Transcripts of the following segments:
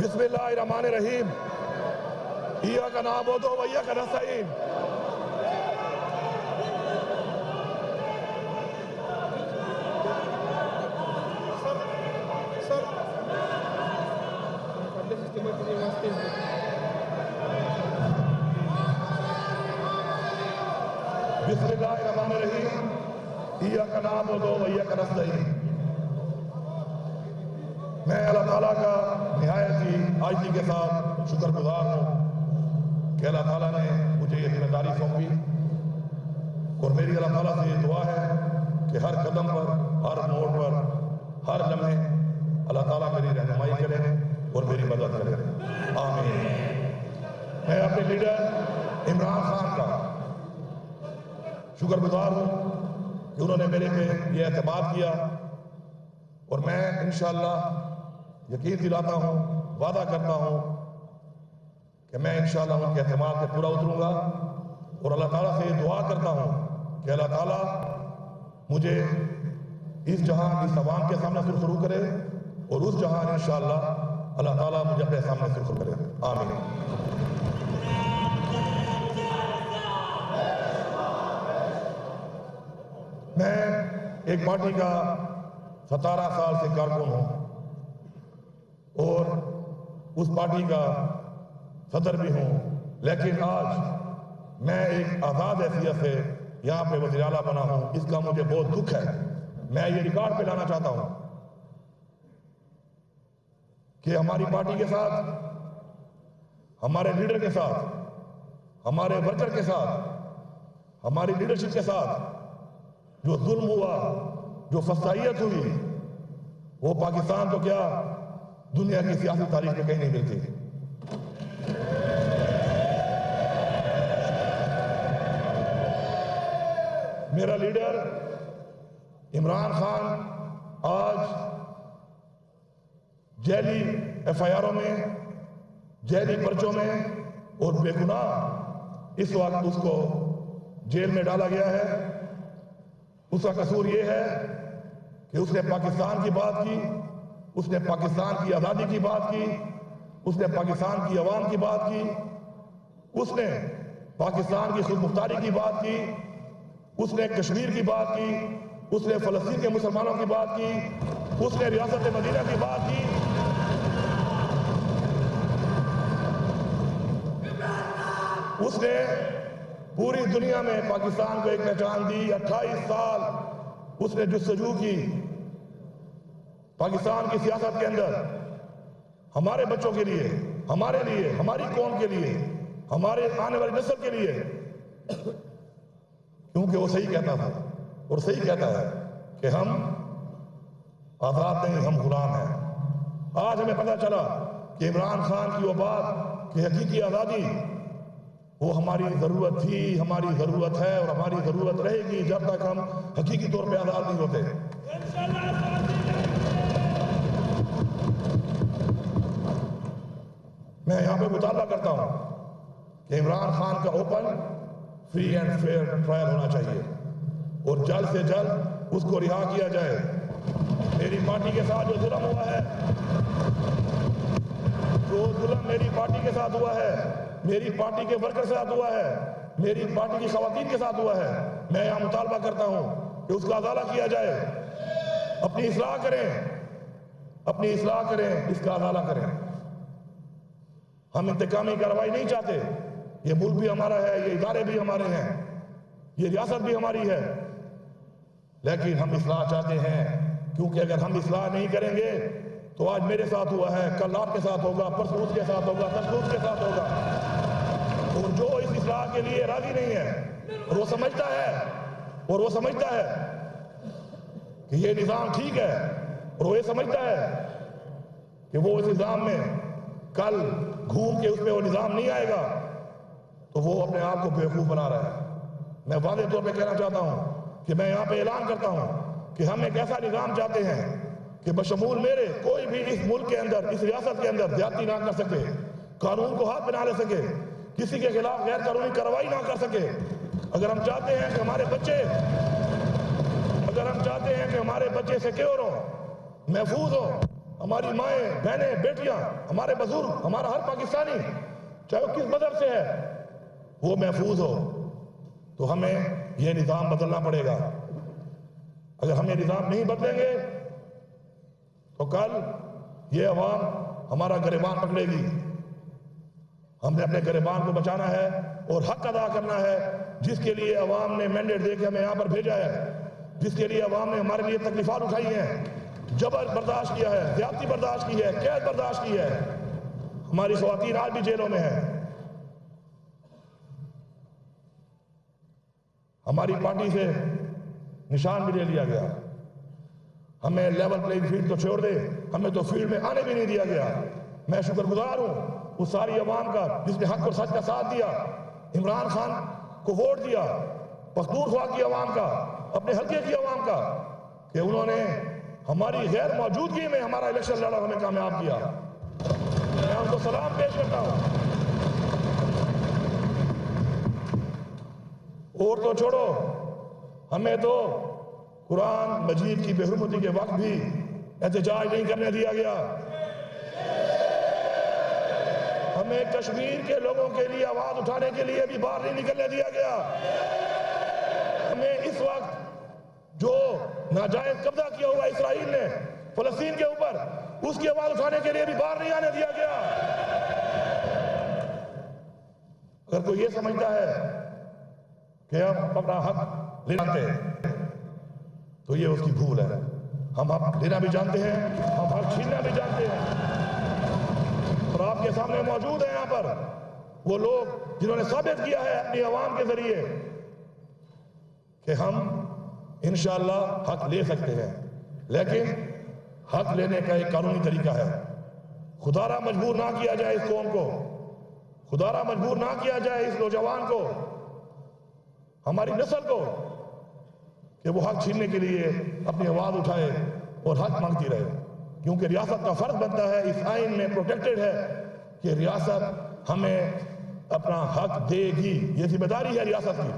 بسم اللہ الرحمن الرحیم ایاک نعبد و ایاک نستعین بسم اللہ الرحمن الرحیم ایاک نعبد و ایاک نستعین۔ میں اللہ تعالیٰ کا نہایت ہی عاجزی کے ساتھ شکر گزار ہوں کہ اللہ تعالیٰ نے مجھے یہ ذمہ داری سونپی، اور میری اللہ تعالیٰ سے یہ دعا ہے کہ ہر قدم پر، ہر موڑ پر، ہر لمحے اللہ تعالیٰ میری رہنمائی کرے اور میری مدد کرے، آمین۔ میں اپنے لیڈر عمران خان کا شکر گزار ہوں کہ انہوں نے میرے پہ یہ اعتماد کیا، اور میں انشاءاللہ یقین دلاتا ہوں، وعدہ کرتا ہوں کہ میں انشاءاللہ ان کے اعتماد پہ پورا اتروں گا، اور اللہ تعالیٰ سے یہ دعا کرتا ہوں کہ اللہ تعالیٰ مجھے اس جہاں اس عوام کے سامنے سرخرو کرے، اور اس جہاں انشاءاللہ اللہ تعالیٰ مجھے اپنے سامنے سرخرو کرے، آمین۔ میں ایک پارٹی کا 17 سال سے کارکن ہوں، اور اس پارٹی کا صدر بھی ہوں، لیکن آج میں ایک آزاد حیثیت سے یہاں پہ وزیر اعلیٰ بنا ہوں، اس کا مجھے بہت دکھ ہے۔ میں یہ ریکارڈ پہ لانا چاہتا ہوں کہ ہماری پارٹی کے ساتھ، ہمارے لیڈر کے ساتھ، ہمارے ورکر کے ساتھ، ہماری لیڈرشپ کے ساتھ جو ظلم ہوا، جو فسادیت ہوئی، وہ پاکستان تو کیا دنیا کی سیاسی تاریخ میں کہیں نہیں ملتی۔ میرا لیڈر عمران خان آج جیلی ایف آئی آروں میں، جیلی پرچوں میں، اور بے گناہ اس وقت اس کو جیل میں ڈالا گیا ہے۔ اس کا قصور یہ ہے کہ اس نے پاکستان کی بات کی، اس نے پاکستان کی آزادی کی بات کی، اس نے پاکستان کی عوام کی بات کی، اس نے پاکستان کی خود مختاری کی بات کی، اس نے کشمیر کی بات کی، اس نے فلسطین کے مسلمانوں کی بات کی، اس نے ریاست مدینہ کی بات کی۔ اس نے پوری دنیا میں پاکستان کو ایک پہچان دی۔ 28 سال اس نے جستجو کی پاکستان کی سیاست کے اندر، ہمارے بچوں کے لیے، ہمارے لیے، ہماری قوم کے لیے، ہمارے آنے والی نسل کے لیے، کیونکہ وہ صحیح کہتا تھا اور صحیح کہتا ہے کہ ہم آزاد نہیں، ہم غلام ہیں۔ آج ہمیں پتہ چلا کہ عمران خان کی وہ بات کہ حقیقی آزادی وہ ہماری ضرورت تھی، ہماری ضرورت ہے، اور ہماری ضرورت رہے گی جب تک ہم حقیقی طور پہ آزاد نہیں ہوتے۔ میں یہاں پہ مطالبہ کرتا ہوں کہ عمران خان کا open, free and fair trial ہونا چاہیے، اور جلد سے جلد اس کو رہا کیا جائے۔ میری پارٹی کے ساتھ جو ظلم ہوا ہے، جو ظلم میری پارٹی کے ساتھ ہوا ہے، میری پارٹی کے ورکر کے ساتھ ہوا ہے، میری پارٹی کی خواتین کے ساتھ ہوا ہے، میں یہاں مطالبہ کرتا ہوں کہ اس کا ازالہ کیا جائے۔ اپنی اصلاح کریں، اپنی اصلاح کریں، اس کا ازالہ کریں۔ ہم انتقامی کارروائی نہیں چاہتے، یہ ملک بھی ہمارا ہے، یہ ادارے بھی ہمارے ہیں، یہ ریاست بھی ہماری ہے، لیکن ہم اصلاح چاہتے ہیں، کیونکہ اگر ہم اصلاح نہیں کریں گے تو آج میرے ساتھ ہوا ہے، کل آپ کے ساتھ ہوگا، پرسوں اس کے ساتھ ہوگا، ترسوں اس کے ساتھ ہوگا۔ اور جو اس اصلاح کے لیے راضی نہیں ہے، اور وہ سمجھتا ہے کہ یہ نظام ٹھیک ہے، اور وہ یہ سمجھتا ہے کہ وہ اس نظام میں کل گھوم کے اس میں وہ نظام نہیں آئے گا، تو وہ اپنے آپ کو بیوقوف بنا رہا ہے۔ میں واضح طور پہ کہنا چاہتا ہوں کہ میں یہاں پہ اعلان کرتا ہوں کہ ہم ایک ایسا نظام چاہتے ہیں کہ بشمول میرے کوئی بھی اس ملک کے اندر، اس ریاست کے اندر زیادتی نہ کر سکے، قانون کو ہاتھ پہ نہ لے سکے، کسی کے خلاف غیر قانونی کارروائی نہ کر سکے۔ اگر ہم چاہتے ہیں کہ ہمارے بچے سیکیور ہوں، محفوظ ہوں، ہماری مائیں، بہنیں، بیٹیاں، ہمارے بزرگ، ہمارا ہر پاکستانی چاہے وہ کس مذہب سے ہے وہ محفوظ ہو، تو ہمیں یہ نظام بدلنا پڑے گا۔ اگر ہم یہ نظام نہیں بدلیں گے تو کل یہ عوام ہمارا گریبان پکڑے گی۔ ہم نے اپنے گریبان کو بچانا ہے اور حق ادا کرنا ہے جس کے لیے عوام نے مینڈیٹ دے کے ہمیں یہاں پر بھیجا ہے، جس کے لیے عوام نے ہمارے لیے تکلیفات اٹھائی ہیں، جبر برداشت کیا ہے، زیادتی برداشت کی ہے، قید برداشت کی ہے۔ ہماری خواتین آج بھی جیلوں میں ہیں۔ ہماری پارٹی سے نشان بھی لے لیا گیا۔ ہمیں لیول پلینگ فیلڈ تو چھوڑ دے، ہمیں تو فیلڈ میں آنے بھی نہیں دیا گیا۔ میں شکر گزار ہوں اس ساری عوام کا جس نے حق اور سچ کا ساتھ دیا، عمران خان کو ووٹ دیا، پختونخوا کی عوام کا، اپنے حلقے کی عوام کا، کہ انہوں نے ہماری غیر موجودگی میں ہمارا الیکشن لڑا، ہمیں کامیاب کیا۔ میں ان کو سلام پیش کرتا ہوں۔ اور تو چھوڑو، ہمیں تو قرآن مجید کی بے حرمتی کے وقت بھی احتجاج نہیں کرنے دیا گیا۔ ہمیں کشمیر کے لوگوں کے لیے آواز اٹھانے کے لیے بھی باہر نہیں نکلنے دیا گیا۔ ہمیں اس وقت جو ناجائز قبضہ کیا ہوا اسرائیل نے فلسطین کے اوپر، اس کی آواز اٹھانے کے لیے بھی باہر نہیں آنے دیا گیا۔ اگر کوئی یہ سمجھتا ہے کہ ہم اپنا حق لینا جانتے ہیں تو یہ اس کی بھول ہے۔ ہم حق لینا بھی جانتے ہیں، ہم حق چھیننا بھی جانتے ہیں، اور آپ کے سامنے موجود ہیں یہاں پر وہ لوگ جنہوں نے ثابت کیا ہے اپنی عوام کے ذریعے کہ ہم انشاءاللہ حق لے سکتے ہیں، لیکن حق لینے کا ایک قانونی طریقہ ہے۔ خدا را مجبور نہ کیا جائے اس قوم کو، خدا را مجبور نہ کیا جائے اس نوجوان کو، ہماری نسل کو، کہ وہ حق چھیننے کے لیے اپنی آواز اٹھائے اور حق مانگتی رہے، کیونکہ ریاست کا فرض بنتا ہے، اس آئین میں پروٹیکٹڈ ہے کہ ریاست ہمیں اپنا حق دے گی، یہ ذمہ داری ہے ریاست کی۔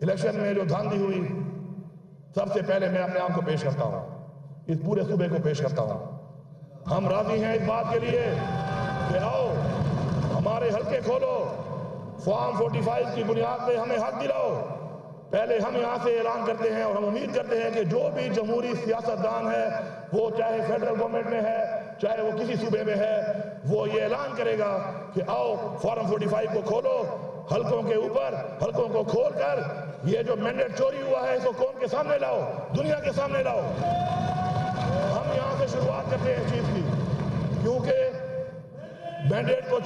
الیکشن میں جو دھاندلی ہوئی، سب سے پہلے میں اپنے آپ کو پیش کرتا ہوں، اس پورے صوبے کو پیش کرتا ہوں۔ ہم راضی ہیں اس بات کے لیے کہ آؤ ہمارے حلقے کھولو، فارم 45 کی بنیاد پہ ہمیں حق دلاؤ۔ پہلے ہم یہاں سے اعلان کرتے ہیں اور ہم امید کرتے ہیں کہ جو بھی جمہوری سیاستدان ہے، وہ چاہے فیڈرل گورنمنٹ میں ہے چاہے وہ کسی صوبے میں ہے، وہ یہ اعلان کرے گا کہ آؤ فارم 45 کو کھولو، حلقوں کے اوپر حلقوں کو کھول کر یہ جو مینڈیٹ چوری ہوا ہے اس کو قوم کے سامنے لاؤ، دنیا کے سامنے لاؤ۔ ہم یہاں سے شروعات کرتے ہیں اس چیز کی، کیونکہ مینڈیٹ کو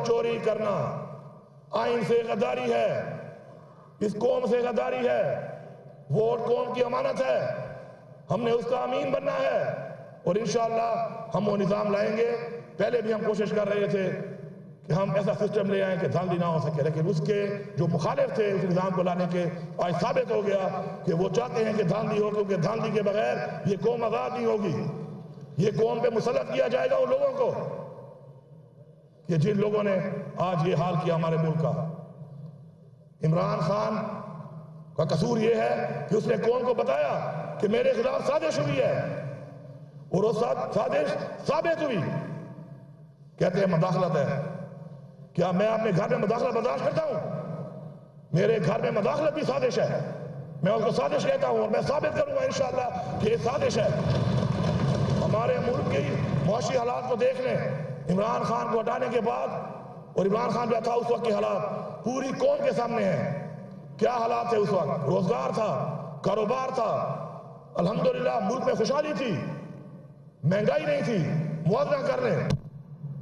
چوری کرنا آئین سے غداری ہے، اس قوم سے غداری ہے، ووٹ قوم کی امانت ہے، ہم نے اس کا امین بننا ہے، اور انشاءاللہ ہم وہ نظام لائیں گے۔ پہلے بھی ہم کوشش کر رہے تھے کہ ہم ایسا سسٹم لے آئیں کہ دھاندلی نہ ہو سکے، لیکن اس کے جو مخالف تھے اس نظام کو لانے کے، آج ثابت ہو گیا کہ وہ چاہتے ہیں کہ دھاندلی ہو، کیونکہ دھاندلی کے بغیر یہ قوم آزاد نہیں ہوگی۔ یہ قوم پہ مسلط کیا جائے گا ان لوگوں کو کہ جن لوگوں نے آج یہ حال کیا ہمارے ملک کا۔ عمران خان کا قصور یہ ہے کہ اس نے قوم کو بتایا کہ میرے خلاف سازش ہوئی ہے، اور وہ سازش ثابت ہوئی۔ کہتے ہیں مداخلت ہے، کیا میں اپنے گھر میں مداخلت برداشت کرتا ہوں؟ میرے گھر میں مداخلت بھی سازش ہے، میں اس کو سازش کہتا ہوں، اور میں ثابت کروں گا انشاءاللہ کہ یہ سازش ہے۔ ہمارے ملک کی معاشی حالات کو دیکھ لیں، عمران خان کو ہٹانے کے بعد، اور عمران خان جو تھا اس وقت کے حالات پوری قوم کے سامنے ہیں۔ کیا حالات تھے اس وقت؟ روزگار تھا، کاروبار تھا، الحمدللہ ملک میں خوشحالی تھی، مہنگائی نہیں تھی۔ موازنہ کر لیں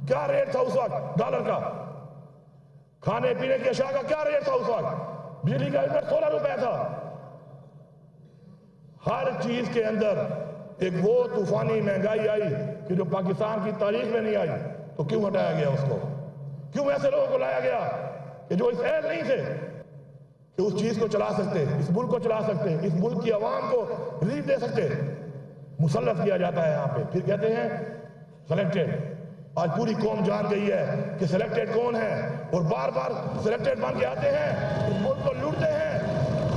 کیا ریٹ تھا اس وقت ڈالر کا، کھانے پینے کی اشیاء کا کیا ریٹ تھا اس وقت، بجلی کا یونٹ 16 روپے تھا۔ ہر چیز کے اندر ایک وہ طوفانی مہنگائی آئی کہ جو پاکستان کی تاریخ میں نہیں آئی، تو کیوں ہٹایا گیا اس کو؟ کیوں ایسے لوگوں کو لایا گیا کہ جو اس اہل نہیں تھے کہ اس چیز کو چلا سکتے، اس ملک کو چلا سکتے، اس ملک کی عوام کو ریلیف دے سکتے؟ مسلط کیا جاتا ہے یہاں پہ، پھر کہتے ہیں سلیکٹڈ۔ آج پوری قوم جان گئی ہے کہ سلیکٹڈ کون ہے، اور بار بار سلیکٹڈ بن کے آتے ہیں، اس ملک کو لوٹتے ہیں،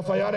FIR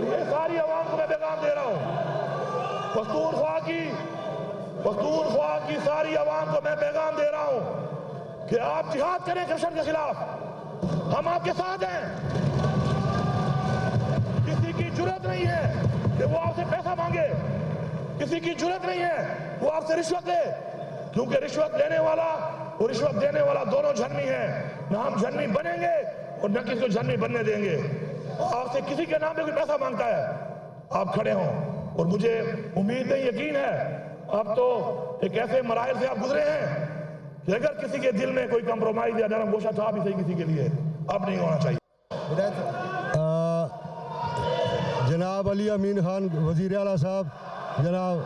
اور یہ ساری عوام کو میں پیغام دے رہا ہوں، پختونخوا کی ساری عوام کو میں پیغام دے رہا ہوں کہ آپ جہاد کریں کرپشن کے خلاف، ہم آپ کے ساتھ ہیں۔ کسی کی جرات نہیں ہے کہ وہ آپ سے پیسہ مانگے، کسی کی جرات نہیں ہے وہ آپ سے رشوت لے، کیونکہ رشوت لینے والا اور رشوت دینے والا دونوں جھنمی ہیں، نہ ہم جھنمی بنیں گے اور نہ کسی کو جھنمی بننے دیں گے۔ آپ سے کسی کے نام پہ کوئی پیسہ مانگتا ہے، آپ کھڑے ہوں، اور مجھے امید نہیں، یقین ہے اب تو ایک ایسے مراحل سے آپ گزرے ہیں کہ اگر کسی کے دل میں کوئی کمپرومائز یا نرم گوشہ تھا بھی صحیح کسی کے لیے، اب نہیں ہونا چاہیے۔ جناب علی امین خان وزیر اعلیٰ صاحب، جناب